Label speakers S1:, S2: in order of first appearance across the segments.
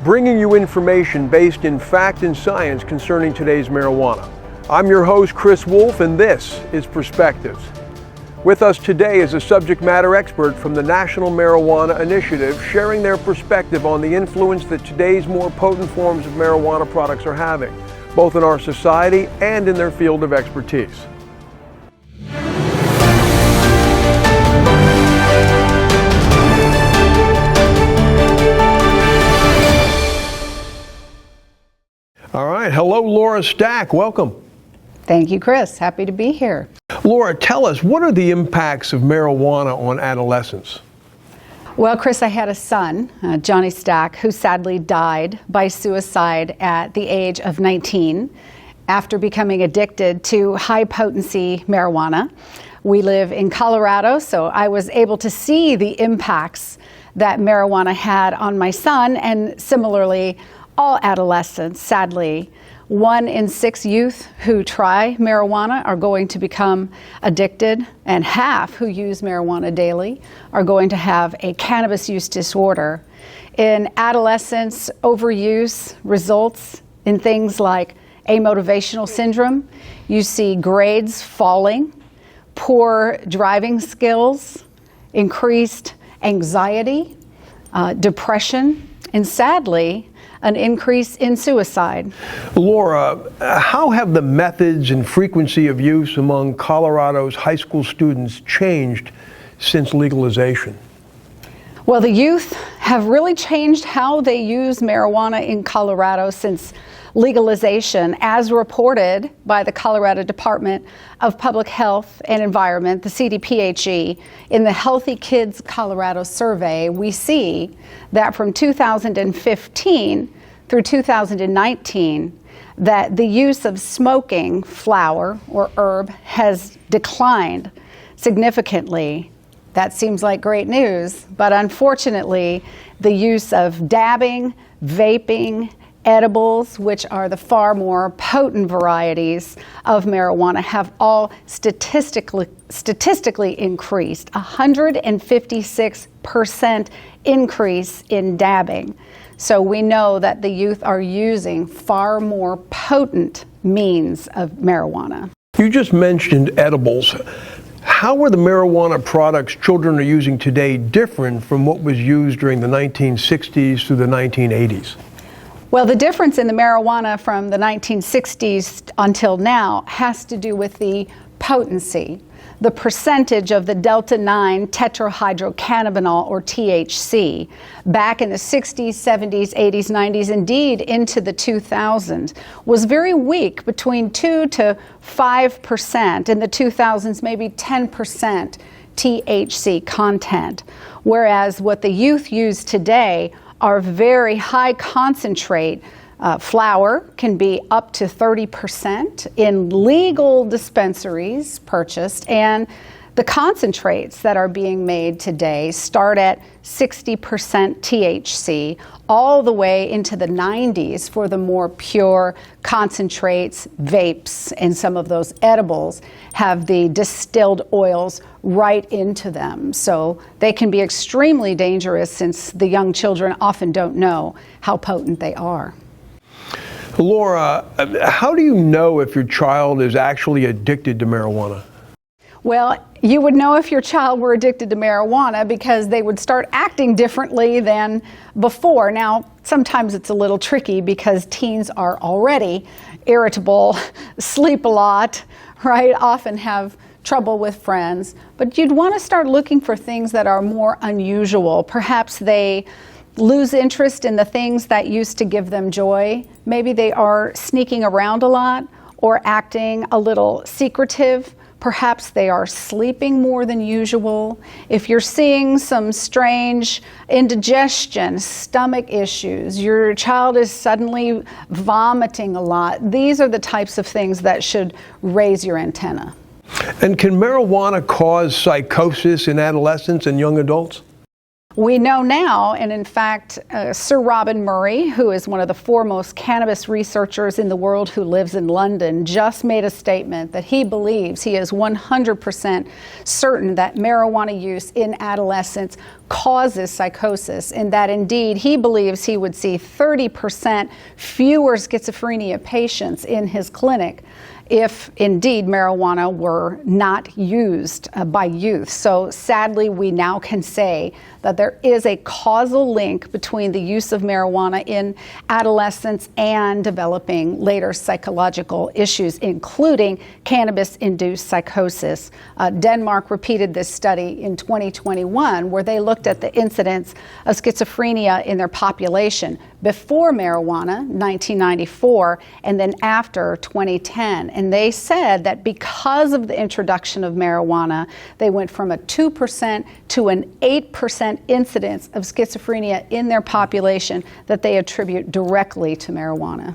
S1: bringing you information based in fact and science concerning today's marijuana. I'm your host, Chris Wolf, and this is Perspectives. With us today is a subject matter expert from the National Marijuana Initiative, sharing their perspective on the influence that today's more potent forms of marijuana products are having, both in our society and in their field of expertise. All right, hello, Laura Stack, welcome.
S2: Thank you, Chris. Happy to be here.
S1: Laura, tell us, what are the impacts of marijuana on adolescents?
S2: Well, Chris, I had a son, Johnny Stack, who sadly died by suicide at the age of 19 after becoming addicted to high-potency marijuana. We live in Colorado, so I was able to see the impacts that marijuana had on my son, and similarly, all adolescents, sadly. 1 in 6 youth who try marijuana are going to become addicted, and half who use marijuana daily are going to have a cannabis use disorder. In adolescence, overuse results in things like amotivational syndrome. You see grades falling, poor driving skills, increased anxiety, depression, and sadly, an increase in suicide.
S1: Laura, how have the methods and frequency of use among Colorado's high school students changed since legalization?
S2: Well, the youth have really changed how they use marijuana in Colorado since legalization, as reported by the Colorado Department of Public Health and Environment, the CDPHE. In the Healthy Kids Colorado survey, we see that from 2015 through 2019, that the use of smoking flower or herb has declined significantly. That seems like great news, but unfortunately, the use of dabbing, vaping, edibles, which are the far more potent varieties of marijuana, have all statistically increased, 156% increase in dabbing. So we know that the youth are using far more potent means of marijuana.
S1: You just mentioned edibles. How are the marijuana products children are using today different from what was used during the 1960s through the 1980s?
S2: Well, the difference in the marijuana from the 1960s until now has to do with the potency, the percentage of the delta-9 tetrahydrocannabinol, or THC. Back in the 60s, 70s, 80s, 90s, indeed into the 2000s, was very weak, between 2 to 5%. In the 2000s, maybe 10% THC content. Whereas what the youth use today are very high concentrate. Flower can be up to 30% in legal dispensaries purchased, and the concentrates that are being made today start at 60% THC all the way into the 90s for the more pure concentrates. Vapes and some of those edibles have the distilled oils right into them. So they can be extremely dangerous since the young children often don't know how potent they are.
S1: Laura, how do you know if your child is actually addicted to marijuana?
S2: Well, you would know if your child were addicted to marijuana because they would start acting differently than before. Now, sometimes it's a little tricky because teens are already irritable, sleep a lot, right? Often have trouble with friends. But you'd want to start looking for things that are more unusual. Perhaps they lose interest in the things that used to give them joy. Maybe they are sneaking around a lot or acting a little secretive. Perhaps they are sleeping more than usual. If you're seeing some strange indigestion, stomach issues, your child is suddenly vomiting a lot, these are the types of things that should raise your antenna.
S1: And can marijuana cause psychosis in adolescents and young adults?
S2: We know now, and in fact, Sir Robin Murray, who is one of the foremost cannabis researchers in the world who lives in London, just made a statement that he believes, he is 100% certain that marijuana use in adolescents causes psychosis, and that indeed he believes he would see 30% fewer schizophrenia patients in his clinic if indeed marijuana were not used by youth. So sadly, we now can say that there is a causal link between the use of marijuana in adolescence and developing later psychological issues, including cannabis-induced psychosis. Denmark repeated this study in 2021, where they looked at the incidence of schizophrenia in their population before marijuana, 1994, and then after 2010. And they said that because of the introduction of marijuana, they went from a 2% to an 8% incidence of schizophrenia in their population that they attribute directly to marijuana.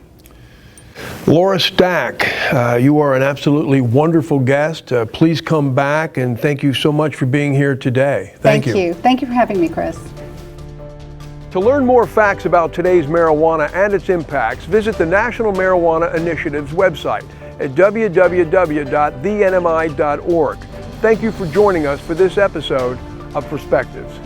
S1: Laura Stack, you are an absolutely wonderful guest. Please come back, and thank you so much for being here today. Thank you.
S2: Thank you for having me, Chris.
S1: To learn more facts about today's marijuana and its impacts, visit the National Marijuana Initiative's website at www.thenmi.org. Thank you for joining us for this episode of Perspectives.